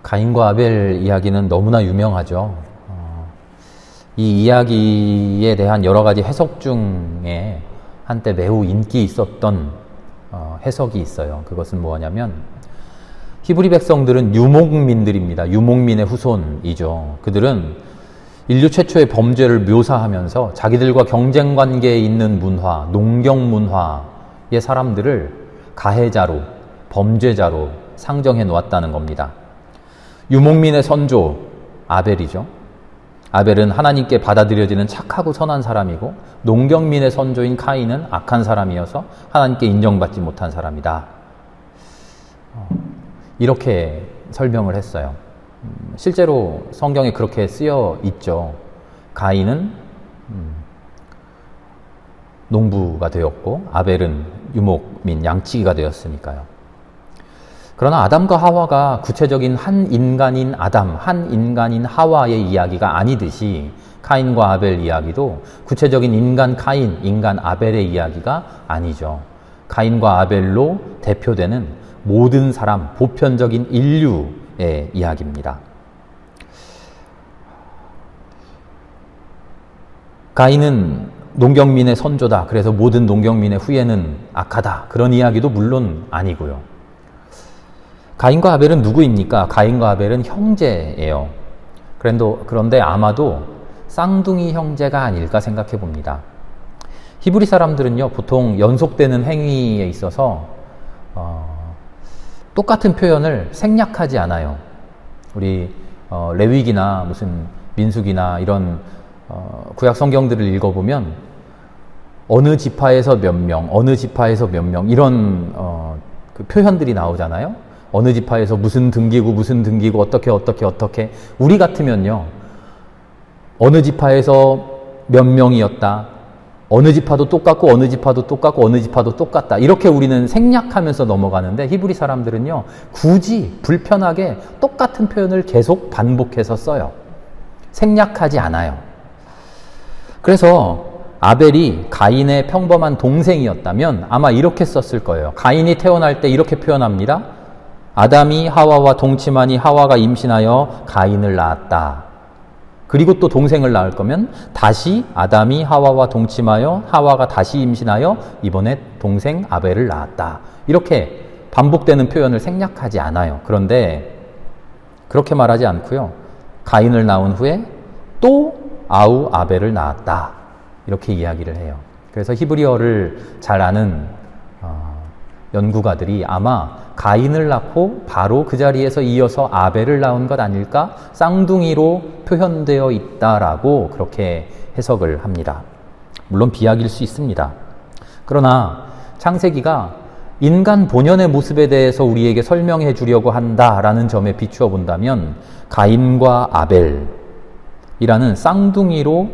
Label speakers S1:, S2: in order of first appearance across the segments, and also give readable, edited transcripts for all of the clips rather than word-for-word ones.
S1: 가인과 아벨 이야기는 너무나 유명하죠. 이 이야기에 대한 여러 가지 해석 중에 한때 매우 인기 있었던 해석이 있어요. 그것은 뭐냐면 히브리 백성들은 유목민들입니다. 유목민의 후손이죠. 그들은 인류 최초의 범죄를 묘사하면서 자기들과 경쟁 관계에 있는 문화, 농경 문화의 사람들을 가해자로, 범죄자로 상정해 놓았다는 겁니다. 유목민의 선조 아벨이죠. 아벨은 하나님께 받아들여지는 착하고 선한 사람이고, 농경민의 선조인 카인은 악한 사람이어서 하나님께 인정받지 못한 사람이다. 이렇게 설명을 했어요. 실제로 성경에 그렇게 쓰여 있죠. 가인은 농부가 되었고 아벨은 유목민, 양치기가 되었으니까요. 그러나 아담과 하와가 구체적인 한 인간인 아담, 한 인간인 하와의 이야기가 아니듯이 카인과 아벨 이야기도 구체적인 인간 카인, 인간 아벨의 이야기가 아니죠. 카인과 아벨로 대표되는 모든 사람, 보편적인 인류의 이야기입니다. 가인은 농경민의 선조다. 그래서 모든 농경민의 후예는 악하다. 그런 이야기도 물론 아니고요. 가인과 아벨은 누구입니까? 가인과 아벨은 형제예요. 그런데 아마도 쌍둥이 형제가 아닐까 생각해 봅니다. 히브리 사람들은요, 보통 연속되는 행위에 있어서 똑같은 표현을 생략하지 않아요. 우리 레위기나 무슨 민수기나 이런 구약 성경들을 읽어보면 어느 지파에서 몇 명, 어느 지파에서 몇 명 이런 그 표현들이 나오잖아요. 어느 지파에서 무슨 등기고 어떻게 우리 같으면요, 어느 지파에서 몇 명이었다, 어느 지파도 똑같고 어느 지파도 똑같고 어느 지파도 똑같다, 이렇게 우리는 생략하면서 넘어가는데 히브리 사람들은요, 굳이 불편하게 똑같은 표현을 계속 반복해서 써요. 생략하지 않아요. 그래서 아벨이 가인의 평범한 동생이었다면 아마 이렇게 썼을 거예요. 가인이 태어날 때 이렇게 표현합니다. 아담이 하와와 동침하니 하와가 임신하여 가인을 낳았다. 그리고 또 동생을 낳을 거면 다시 아담이 하와와 동침하여 하와가 다시 임신하여 이번에 동생 아벨을 낳았다. 이렇게 반복되는 표현을 생략하지 않아요. 그런데 그렇게 말하지 않고요, 가인을 낳은 후에 또 아우 아벨을 낳았다. 이렇게 이야기를 해요. 그래서 히브리어를 잘 아는 연구가들이 아마 가인을 낳고 바로 그 자리에서 이어서 아벨을 낳은 것 아닐까? 쌍둥이로 표현되어 있다라고 그렇게 해석을 합니다. 물론 비약일 수 있습니다. 그러나 창세기가 인간 본연의 모습에 대해서 우리에게 설명해 주려고 한다라는 점에 비추어 본다면 가인과 아벨이라는 쌍둥이로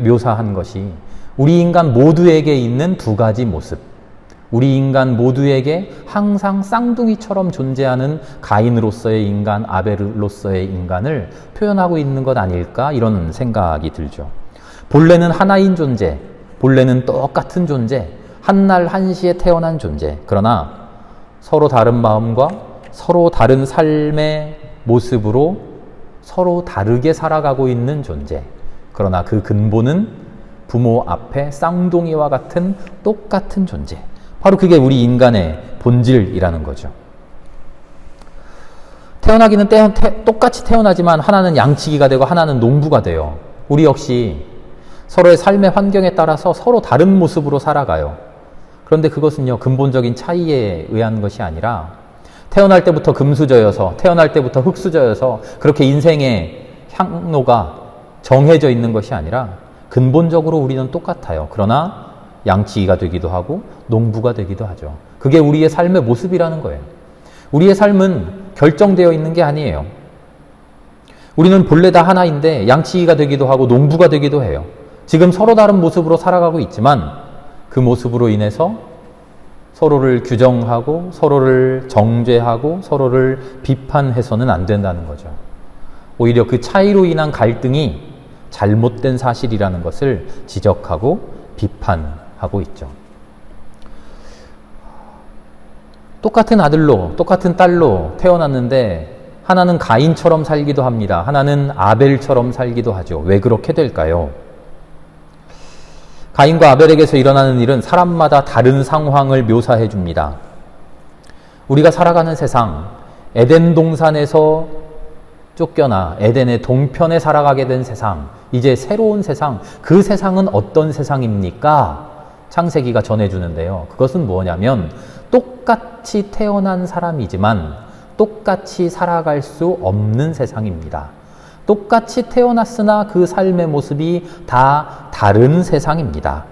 S1: 묘사한 것이 우리 인간 모두에게 있는 두 가지 모습, 우리 인간 모두에게 항상 쌍둥이처럼 존재하는 가인으로서의 인간, 아벨로서의 인간을 표현하고 있는 것 아닐까, 이런 생각이 들죠. 본래는 하나인 존재, 본래는 똑같은 존재, 한날 한시에 태어난 존재, 그러나 서로 다른 마음과 서로 다른 삶의 모습으로 서로 다르게 살아가고 있는 존재. 그러나 그 근본은 부모 앞에 쌍둥이와 같은 똑같은 존재. 바로 그게 우리 인간의 본질이라는 거죠. 태어나기는 똑같이 태어나지만 하나는 양치기가 되고 하나는 농부가 돼요. 우리 역시 서로의 삶의 환경에 따라서 서로 다른 모습으로 살아가요. 그런데 그것은요, 근본적인 차이에 의한 것이 아니라 태어날 때부터 금수저여서, 태어날 때부터 흙수저여서 그렇게 인생의 향로가 정해져 있는 것이 아니라 근본적으로 우리는 똑같아요. 그러나 양치기가 되기도 하고 농부가 되기도 하죠. 그게 우리의 삶의 모습이라는 거예요. 우리의 삶은 결정되어 있는 게 아니에요. 우리는 본래 다 하나인데 양치기가 되기도 하고 농부가 되기도 해요. 지금 서로 다른 모습으로 살아가고 있지만 그 모습으로 인해서 서로를 규정하고 서로를 정죄하고 서로를 비판해서는 안 된다는 거죠. 오히려 그 차이로 인한 갈등이 잘못된 사실이라는 것을 지적하고 비판하고 있죠. 똑같은 아들로, 똑같은 딸로 태어났는데 하나는 가인처럼 살기도 합니다. 하나는 아벨처럼 살기도 하죠. 왜 그렇게 될까요? 가인과 아벨에게서 일어나는 일은 사람마다 다른 상황을 묘사해 줍니다. 우리가 살아가는 세상, 에덴 동산에서 쫓겨나 에덴의 동편에 살아가게 된 세상, 이제 새로운 세상, 그 세상은 어떤 세상입니까? 창세기가 전해주는데요. 그것은 뭐냐면 똑같이 태어난 사람이지만 똑같이 살아갈 수 없는 세상입니다. 똑같이 태어났으나 그 삶의 모습이 다 다른 세상입니다.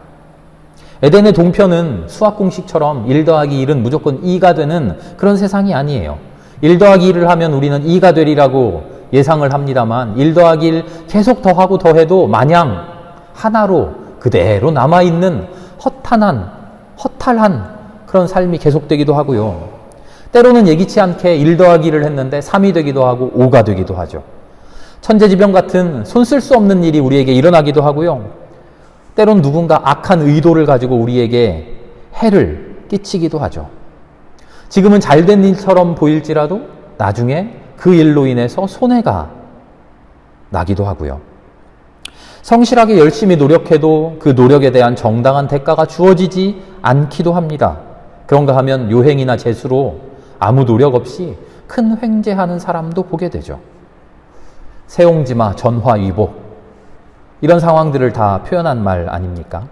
S1: 에덴의 동편은 수학 공식처럼 1 더하기 1은 무조건 2가 되는 그런 세상이 아니에요. 1 더하기 1을 하면 우리는 2가 되리라고 예상을 합니다만 1 더하기 1 계속 더하고 더해도 마냥 하나로 그대로 남아있는 허탈한 그런 삶이 계속되기도 하고요. 때로는 예기치 않게 1 더하기 1을 했는데 3이 되기도 하고 5가 되기도 하죠. 천재지변 같은 손 쓸 수 없는 일이 우리에게 일어나기도 하고요. 때론 누군가 악한 의도를 가지고 우리에게 해를 끼치기도 하죠. 지금은 잘된 일처럼 보일지라도 나중에 그 일로 인해서 손해가 나기도 하고요. 성실하게 열심히 노력해도 그 노력에 대한 정당한 대가가 주어지지 않기도 합니다. 그런가 하면 요행이나 재수로 아무 노력 없이 큰 횡재하는 사람도 보게 되죠. 세옹지마, 전화위복 이런 상황들을 다 표현한 말 아닙니까?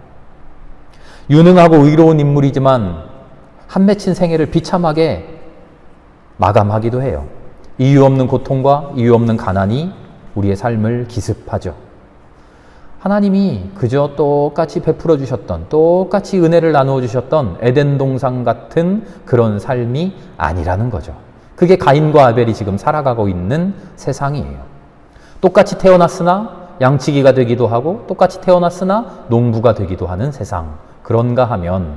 S1: 유능하고 의로운 인물이지만 한 맺힌 생애를 비참하게 마감하기도 해요. 이유 없는 고통과 이유 없는 가난이 우리의 삶을 기습하죠. 하나님이 그저 똑같이 베풀어 주셨던, 똑같이 은혜를 나누어 주셨던 에덴 동산 같은 그런 삶이 아니라는 거죠. 그게 가인과 아벨이 지금 살아가고 있는 세상이에요. 똑같이 태어났으나 양치기가 되기도 하고 똑같이 태어났으나 농부가 되기도 하는 세상. 그런가 하면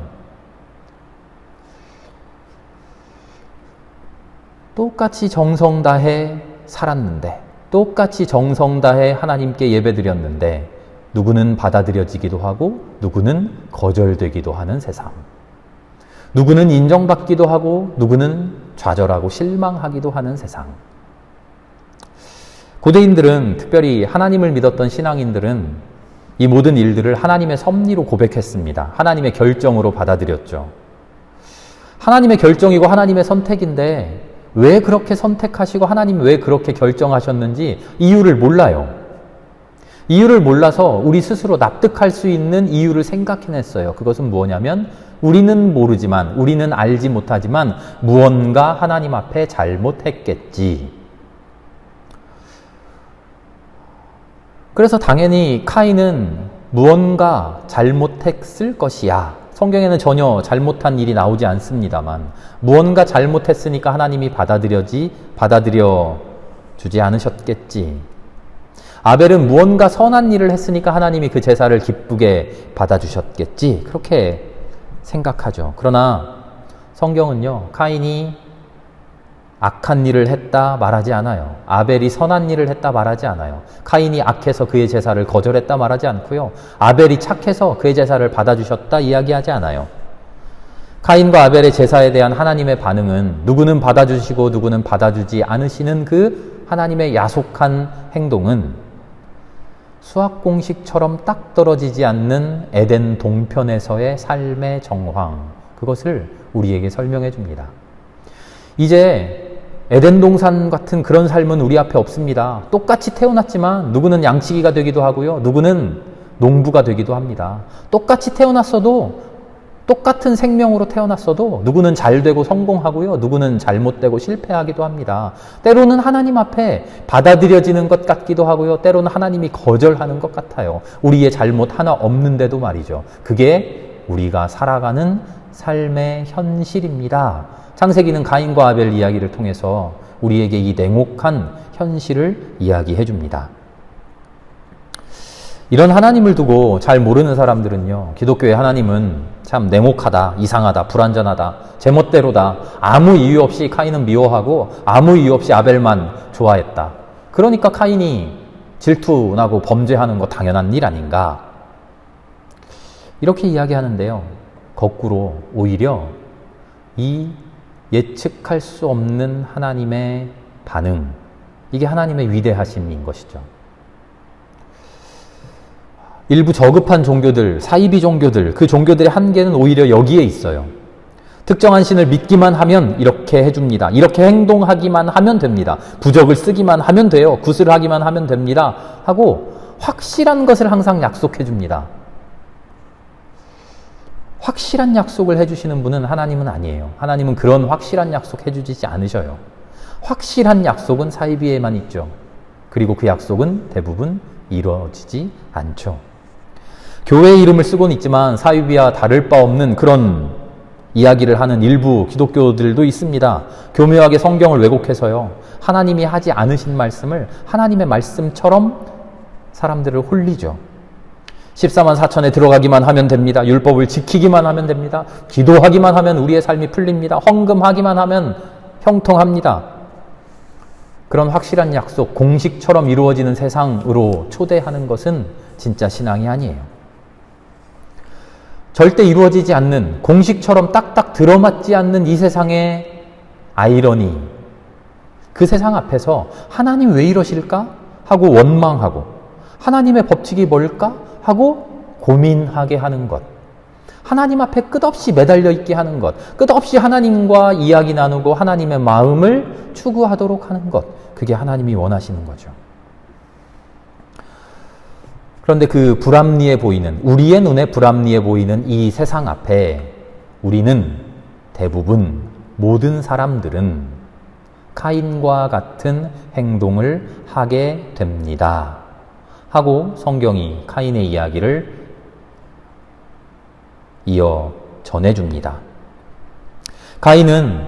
S1: 똑같이 정성 다해 살았는데 똑같이 정성 다해 하나님께 예배드렸는데 누구는 받아들여지기도 하고 누구는 거절되기도 하는 세상. 누구는 인정받기도 하고 누구는 좌절하고 실망하기도 하는 세상. 고대인들은, 특별히 하나님을 믿었던 신앙인들은 이 모든 일들을 하나님의 섭리로 고백했습니다. 하나님의 결정으로 받아들였죠. 하나님의 결정이고 하나님의 선택인데 왜 그렇게 선택하시고 하나님 왜 그렇게 결정하셨는지 이유를 몰라요. 이유를 몰라서 우리 스스로 납득할 수 있는 이유를 생각해냈어요. 그것은 뭐냐면 우리는 모르지만, 우리는 알지 못하지만 무언가 하나님 앞에 잘못했겠지. 그래서 당연히 카인은 무언가 잘못했을 것이야. 성경에는 전혀 잘못한 일이 나오지 않습니다만 무언가 잘못했으니까 하나님이 받아들여 주지 않으셨겠지. 아벨은 무언가 선한 일을 했으니까 하나님이 그 제사를 기쁘게 받아주셨겠지. 그렇게 생각하죠. 그러나 성경은요, 카인이 악한 일을 했다 말하지 않아요. 아벨이 선한 일을 했다 말하지 않아요. 카인이 악해서 그의 제사를 거절했다 말하지 않고요. 아벨이 착해서 그의 제사를 받아주셨다 이야기하지 않아요. 카인과 아벨의 제사에 대한 하나님의 반응은 누구는 받아주시고 누구는 받아주지 않으시는 그 하나님의 야속한 행동은 수학 공식처럼 딱 떨어지지 않는 에덴 동편에서의 삶의 정황, 그것을 우리에게 설명해 줍니다. 이제 에덴 동산 같은 그런 삶은 우리 앞에 없습니다. 똑같이 태어났지만 누구는 양치기가 되기도 하고요. 누구는 농부가 되기도 합니다. 똑같이 태어났어도, 똑같은 생명으로 태어났어도 누구는 잘 되고 성공하고요. 누구는 잘못되고 실패하기도 합니다. 때로는 하나님 앞에 받아들여지는 것 같기도 하고요. 때로는 하나님이 거절하는 것 같아요. 우리의 잘못 하나 없는데도 말이죠. 그게 우리가 살아가는 삶의 현실입니다. 창세기는 가인과 아벨 이야기를 통해서 우리에게 이 냉혹한 현실을 이야기해 줍니다. 이런 하나님을 두고 잘 모르는 사람들은요, 기독교의 하나님은 참 냉혹하다, 이상하다, 불완전하다, 제멋대로다, 아무 이유 없이 카인은 미워하고 아무 이유 없이 아벨만 좋아했다. 그러니까 카인이 질투나고 범죄하는 거 당연한 일 아닌가? 이렇게 이야기하는데요. 거꾸로 오히려 이 예측할 수 없는 하나님의 반응, 이게 하나님의 위대하심인 것이죠. 일부 저급한 종교들, 사이비 종교들, 그 종교들의 한계는 오히려 여기에 있어요. 특정한 신을 믿기만 하면 이렇게 해줍니다. 이렇게 행동하기만 하면 됩니다. 부적을 쓰기만 하면 돼요. 굿을 하기만 하면 됩니다. 하고 확실한 것을 항상 약속해 줍니다. 확실한 약속을 해주시는 분은 하나님은 아니에요. 하나님은 그런 확실한 약속 해주지 않으셔요. 확실한 약속은 사이비에만 있죠. 그리고 그 약속은 대부분 이루어지지 않죠. 교회의 이름을 쓰고는 있지만 사이비와 다를 바 없는 그런 이야기를 하는 일부 기독교들도 있습니다. 교묘하게 성경을 왜곡해서요. 하나님이 하지 않으신 말씀을 하나님의 말씀처럼 사람들을 홀리죠. 14만 4천에 들어가기만 하면 됩니다. 율법을 지키기만 하면 됩니다. 기도하기만 하면 우리의 삶이 풀립니다. 헌금하기만 하면 형통합니다. 그런 확실한 약속, 공식처럼 이루어지는 세상으로 초대하는 것은 진짜 신앙이 아니에요. 절대 이루어지지 않는, 공식처럼 딱딱 들어맞지 않는 이 세상의 아이러니, 그 세상 앞에서 하나님 왜 이러실까? 하고 원망하고, 하나님의 법칙이 뭘까? 하고 고민하게 하는 것, 하나님 앞에 끝없이 매달려 있게 하는 것, 끝없이 하나님과 이야기 나누고 하나님의 마음을 추구하도록 하는 것, 그게 하나님이 원하시는 거죠. 그런데 그 불합리해 보이는, 우리의 눈에 불합리해 보이는 이 세상 앞에 우리는 대부분, 모든 사람들은 카인과 같은 행동을 하게 됩니다. 하고 성경이 카인의 이야기를 이어 전해줍니다. 카인은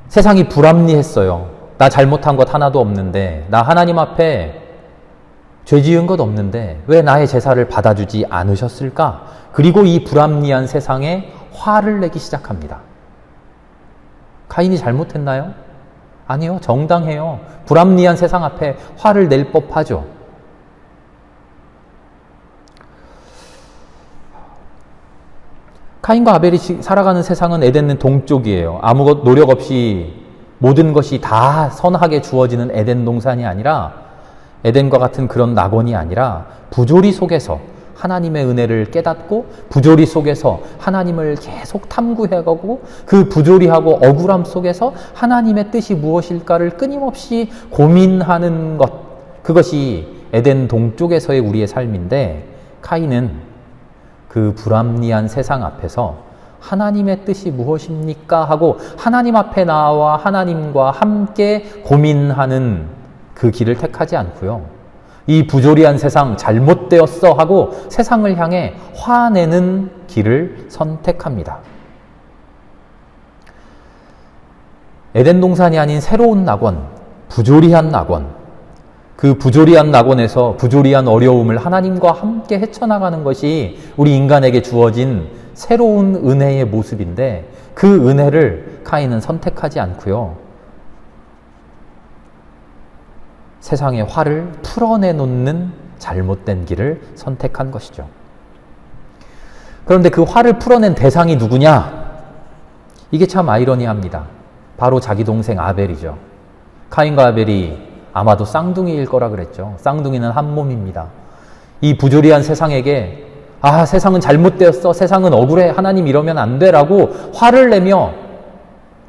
S1: 세상이 불합리했어요. 나 잘못한 것 하나도 없는데, 나 하나님 앞에 죄 지은 것 없는데 왜 나의 제사를 받아주지 않으셨을까? 그리고 이 불합리한 세상에 화를 내기 시작합니다. 카인이 잘못했나요? 아니요, 정당해요. 불합리한 세상 앞에 화를 낼 법하죠. 카인과 아벨이 살아가는 세상은 에덴은 동쪽이에요. 아무 노력 없이 모든 것이 다 선하게 주어지는 에덴 동산이 아니라, 에덴과 같은 그런 낙원이 아니라 부조리 속에서 하나님의 은혜를 깨닫고 부조리 속에서 하나님을 계속 탐구해가고 그 부조리하고 억울함 속에서 하나님의 뜻이 무엇일까를 끊임없이 고민하는 것, 그것이 에덴 동쪽에서의 우리의 삶인데, 카인은 그 불합리한 세상 앞에서 하나님의 뜻이 무엇입니까? 하고 하나님 앞에 나와 하나님과 함께 고민하는 그 길을 택하지 않고요. 이 부조리한 세상 잘못되었어 하고 세상을 향해 화내는 길을 선택합니다. 에덴 동산이 아닌 새로운 낙원, 부조리한 낙원, 그 부조리한 낙원에서 부조리한 어려움을 하나님과 함께 헤쳐나가는 것이 우리 인간에게 주어진 새로운 은혜의 모습인데, 그 은혜를 카인은 선택하지 않고요. 세상의 화를 풀어내놓는 잘못된 길을 선택한 것이죠. 그런데 그 화를 풀어낸 대상이 누구냐? 이게 참 아이러니합니다. 바로 자기 동생 아벨이죠. 카인과 아벨이 아마도 쌍둥이일 거라 그랬죠. 쌍둥이는 한 몸입니다. 이 부조리한 세상에게 세상은 잘못되었어, 세상은 억울해, 하나님 이러면 안 돼 라고 화를 내며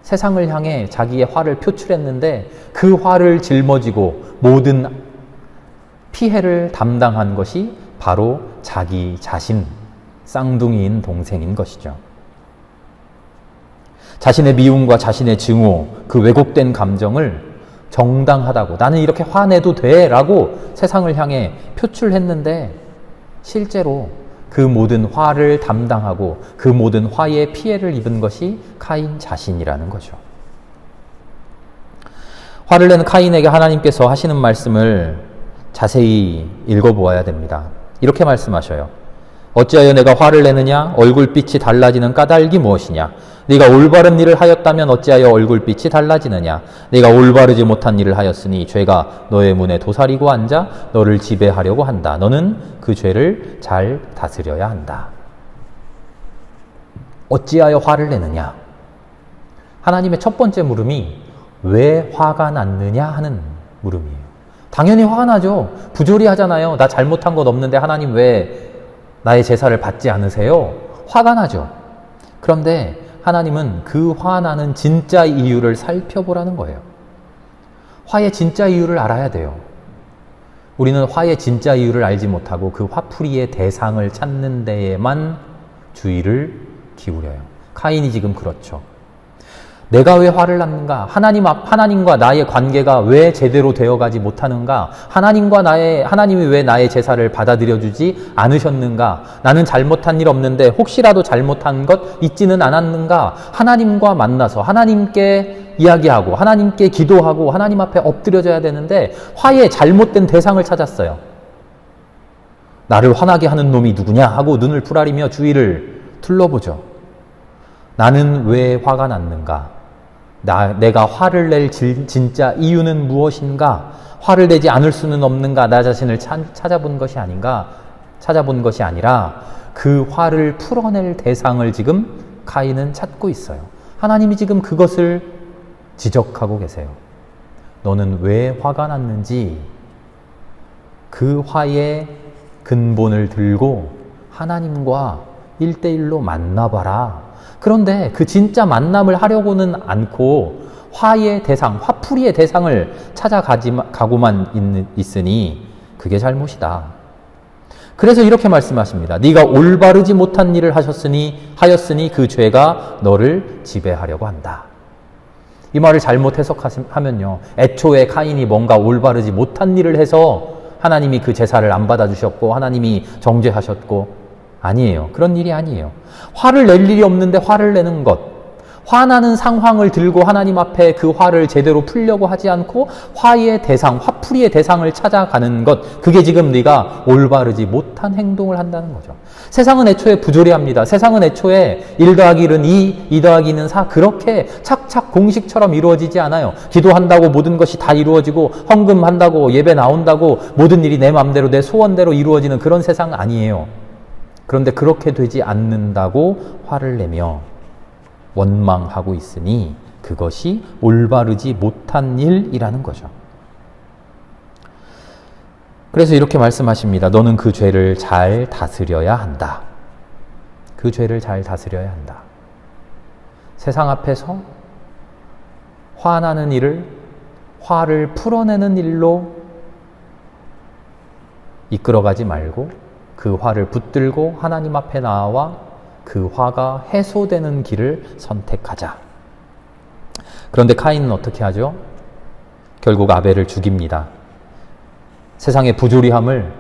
S1: 세상을 향해 자기의 화를 표출했는데, 그 화를 짊어지고 모든 피해를 담당한 것이 바로 자기 자신, 쌍둥이인 동생인 것이죠. 자신의 미움과 자신의 증오, 그 왜곡된 감정을 정당하다고, 나는 이렇게 화내도 돼 라고 세상을 향해 표출했는데, 실제로 그 모든 화를 담당하고 그 모든 화의 피해를 입은 것이 카인 자신이라는 거죠. 화를 내는 카인에게 하나님께서 하시는 말씀을 자세히 읽어보아야 됩니다. 이렇게 말씀하셔요. 어찌하여 내가 화를 내느냐? 얼굴빛이 달라지는 까닭이 무엇이냐? 네가 올바른 일을 하였다면 어찌하여 얼굴빛이 달라지느냐? 네가 올바르지 못한 일을 하였으니 죄가 너의 문에 도사리고 앉아 너를 지배하려고 한다. 너는 그 죄를 잘 다스려야 한다. 어찌하여 화를 내느냐? 하나님의 첫 번째 물음이 왜 화가 났느냐 하는 물음이에요. 당연히 화가 나죠. 부조리 하잖아요. 나 잘못한 것 없는데 하나님 왜 나의 제사를 받지 않으세요? 화가 나죠. 그런데 하나님은 그 화나는 진짜 이유를 살펴보라는 거예요. 화의 진짜 이유를 알아야 돼요. 우리는 화의 진짜 이유를 알지 못하고 그 화풀이의 대상을 찾는 데에만 주의를 기울여요. 카인이 지금 그렇죠. 내가 왜 화를 났는가? 하나님과 나의 관계가 왜 제대로 되어가지 못하는가? 하나님이 왜 나의 제사를 받아들여주지 않으셨는가? 나는 잘못한 일 없는데 혹시라도 잘못한 것 있지는 않았는가? 하나님과 만나서 하나님께 이야기하고 하나님께 기도하고 하나님 앞에 엎드려져야 되는데 화의 잘못된 대상을 찾았어요. 나를 화나게 하는 놈이 누구냐 하고 눈을 부라리며 주위를 둘러보죠. 나는 왜 화가 났는가? 내가 화를 낼 진짜 이유는 무엇인가? 화를 내지 않을 수는 없는가? 나 자신을 찾아본 것이 아니라 그 화를 풀어낼 대상을 지금 카인은 찾고 있어요. 하나님이 지금 그것을 지적하고 계세요. 너는 왜 화가 났는지 그 화의 근본을 들고 하나님과 1대1로 만나봐라. 그런데 그 진짜 만남을 하려고는 않고 화의 대상, 화풀이의 대상을 찾아가고만 있으니 그게 잘못이다. 그래서 이렇게 말씀하십니다. 네가 올바르지 못한 일을 하였으니 그 죄가 너를 지배하려고 한다. 이 말을 잘못 해석하면요. 애초에 카인이 뭔가 올바르지 못한 일을 해서 하나님이 그 제사를 안 받아주셨고 하나님이 정죄하셨고 아니에요. 그런 일이 아니에요. 화를 낼 일이 없는데 화를 내는 것. 화나는 상황을 들고 하나님 앞에 그 화를 제대로 풀려고 하지 않고 화의 대상, 화풀이의 대상을 찾아가는 것. 그게 지금 네가 올바르지 못한 행동을 한다는 거죠. 세상은 애초에 부조리합니다. 세상은 애초에 1 더하기 1은 2 더하기 2는 4 그렇게 착착 공식처럼 이루어지지 않아요. 기도한다고 모든 것이 다 이루어지고 헌금한다고 예배 나온다고 모든 일이 내 마음대로 내 소원대로 이루어지는 그런 세상 아니에요. 그런데 그렇게 되지 않는다고 화를 내며 원망하고 있으니 그것이 올바르지 못한 일이라는 거죠. 그래서 이렇게 말씀하십니다. 너는 그 죄를 잘 다스려야 한다. 그 죄를 잘 다스려야 한다. 세상 앞에서 화나는 일을 화를 풀어내는 일로 이끌어가지 말고 그 화를 붙들고 하나님 앞에 나와 그 화가 해소되는 길을 선택하자. 그런데 카인은 어떻게 하죠? 결국 아벨을 죽입니다. 세상의 부조리함을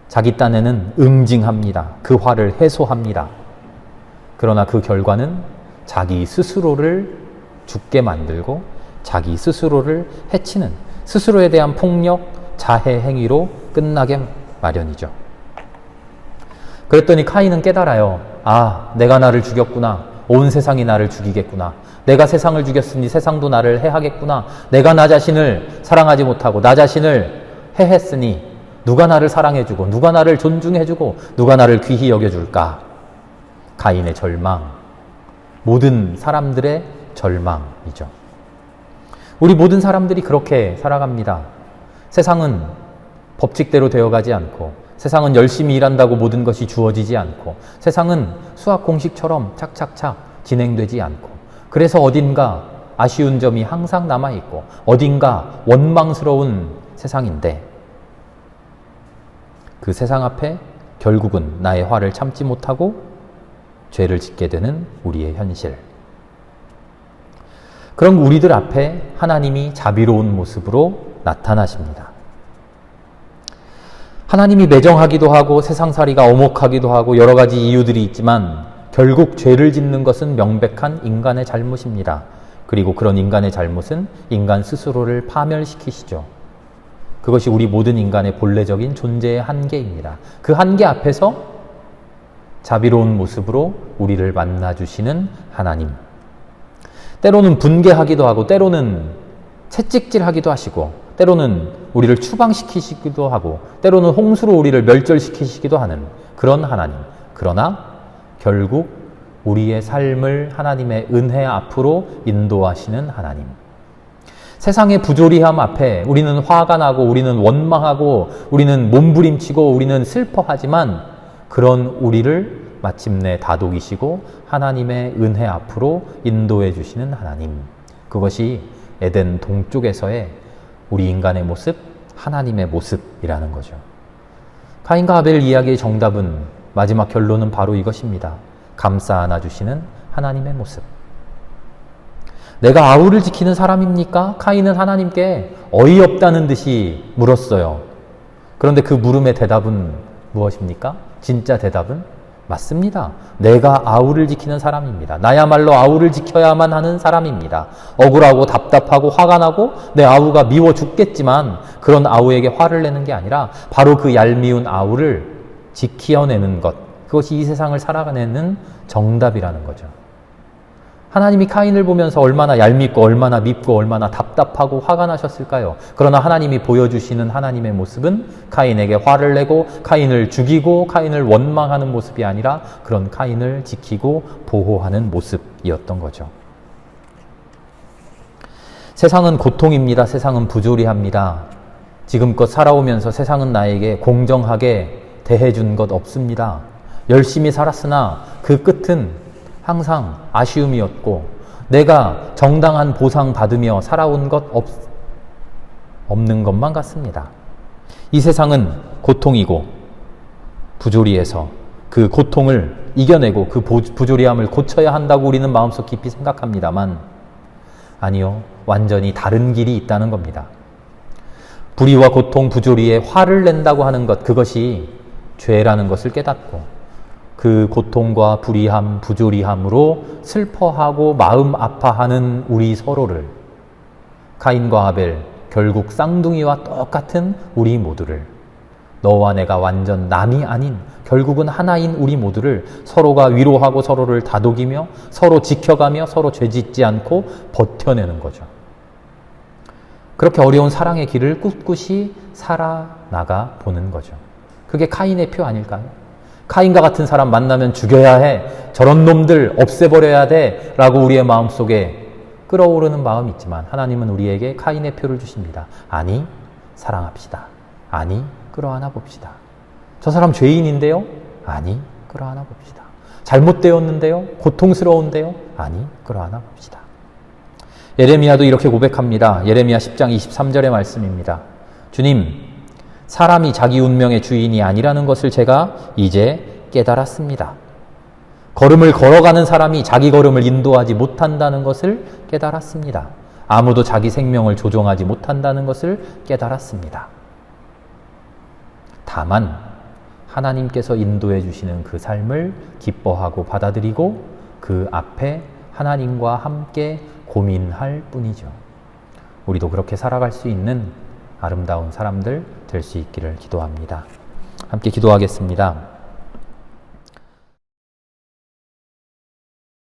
S1: 자기 딴에는 응징합니다. 그 화를 해소합니다. 그러나 그 결과는 자기 스스로를 죽게 만들고 자기 스스로를 해치는 스스로에 대한 폭력, 자해 행위로 끝나게 마련이죠. 그랬더니 카인은 깨달아요. 아, 내가 나를 죽였구나. 온 세상이 나를 죽이겠구나. 내가 세상을 죽였으니 세상도 나를 해하겠구나. 내가 나 자신을 사랑하지 못하고 나 자신을 해했으니 누가 나를 사랑해주고 누가 나를 존중해주고 누가 나를 귀히 여겨줄까? 카인의 절망. 모든 사람들의 절망이죠. 우리 모든 사람들이 그렇게 살아갑니다. 세상은 법칙대로 되어가지 않고 세상은 열심히 일한다고 모든 것이 주어지지 않고 세상은 수학 공식처럼 착착착 진행되지 않고 그래서 어딘가 아쉬운 점이 항상 남아있고 어딘가 원망스러운 세상인데 그 세상 앞에 결국은 나의 화를 참지 못하고 죄를 짓게 되는 우리의 현실. 그럼 우리들 앞에 하나님이 자비로운 모습으로 나타나십니다. 하나님이 매정하기도 하고 세상살이가 엄혹하기도 하고 여러 가지 이유들이 있지만 결국 죄를 짓는 것은 명백한 인간의 잘못입니다. 그리고 그런 인간의 잘못은 인간 스스로를 파멸시키시죠. 그것이 우리 모든 인간의 본래적인 존재의 한계입니다. 그 한계 앞에서 자비로운 모습으로 우리를 만나주시는 하나님. 때로는 분개하기도 하고 때로는 채찍질하기도 하시고 때로는 우리를 추방시키시기도 하고 때로는 홍수로 우리를 멸절시키시기도 하는 그런 하나님. 그러나 결국 우리의 삶을 하나님의 은혜 앞으로 인도하시는 하나님. 세상의 부조리함 앞에 우리는 화가 나고 우리는 원망하고 우리는 몸부림치고 우리는 슬퍼하지만 그런 우리를 마침내 다독이시고 하나님의 은혜 앞으로 인도해 주시는 하나님. 그것이 에덴 동쪽에서의 우리 인간의 모습, 하나님의 모습이라는 거죠. 가인과 아벨 이야기의 정답은 마지막 결론은 바로 이것입니다. 감싸 안아주시는 하나님의 모습. 내가 아우를 지키는 사람입니까? 카인은 하나님께 어이없다는 듯이 물었어요. 그런데 그 물음의 대답은 무엇입니까? 진짜 대답은 맞습니다. 내가 아우를 지키는 사람입니다. 나야말로 아우를 지켜야만 하는 사람입니다. 억울하고 답답하고 화가 나고 내 아우가 미워 죽겠지만 그런 아우에게 화를 내는 게 아니라 바로 그 얄미운 아우를 지켜내는 것. 그것이 이 세상을 살아가는 정답이라는 거죠. 하나님이 카인을 보면서 얼마나 얄밉고 얼마나 밉고 얼마나 답답하고 화가 나셨을까요? 그러나 하나님이 보여주시는 하나님의 모습은 카인에게 화를 내고 카인을 죽이고 카인을 원망하는 모습이 아니라 그런 카인을 지키고 보호하는 모습이었던 거죠. 세상은 고통입니다. 세상은 부조리합니다. 지금껏 살아오면서 세상은 나에게 공정하게 대해준 것 없습니다. 열심히 살았으나 그 끝은 항상 아쉬움이었고 내가 정당한 보상 받으며 살아온 것 없는 것만 같습니다. 이 세상은 고통이고 부조리해서 그 고통을 이겨내고 그 부조리함을 고쳐야 한다고 우리는 마음속 깊이 생각합니다만 아니요, 완전히 다른 길이 있다는 겁니다. 불의와 고통, 부조리에 화를 낸다고 하는 것, 그것이 죄라는 것을 깨닫고 그 고통과 불의함, 부조리함으로 슬퍼하고 마음 아파하는 우리 서로를, 카인과 아벨, 결국 쌍둥이와 똑같은 우리 모두를, 너와 내가 완전 남이 아닌 결국은 하나인 우리 모두를 서로가 위로하고 서로를 다독이며 서로 지켜가며 서로 죄짓지 않고 버텨내는 거죠. 그렇게 어려운 사랑의 길을 꿋꿋이 살아나가 보는 거죠. 그게 카인의 표 아닐까요? 카인과 같은 사람 만나면 죽여야 해, 저런 놈들 없애버려야 돼 라고 우리의 마음속에 끓어오르는 마음이 있지만 하나님은 우리에게 카인의 표를 주십니다. 아니, 사랑합시다. 아니, 끌어안아 봅시다. 저 사람 죄인인데요? 아니, 끌어안아 봅시다. 잘못되었는데요? 고통스러운데요? 아니, 끌어안아 봅시다. 예레미야도 이렇게 고백합니다. 예레미야 10장 23절의 말씀입니다. 주님, 사람이 자기 운명의 주인이 아니라는 것을 제가 이제 깨달았습니다. 걸음을 걸어가는 사람이 자기 걸음을 인도하지 못한다는 것을 깨달았습니다. 아무도 자기 생명을 조종하지 못한다는 것을 깨달았습니다. 다만 하나님께서 인도해 주시는 그 삶을 기뻐하고 받아들이고 그 앞에 하나님과 함께 고민할 뿐이죠. 우리도 그렇게 살아갈 수 있는 아름다운 사람들 될 수 있기를 기도합니다. 함께 기도하겠습니다.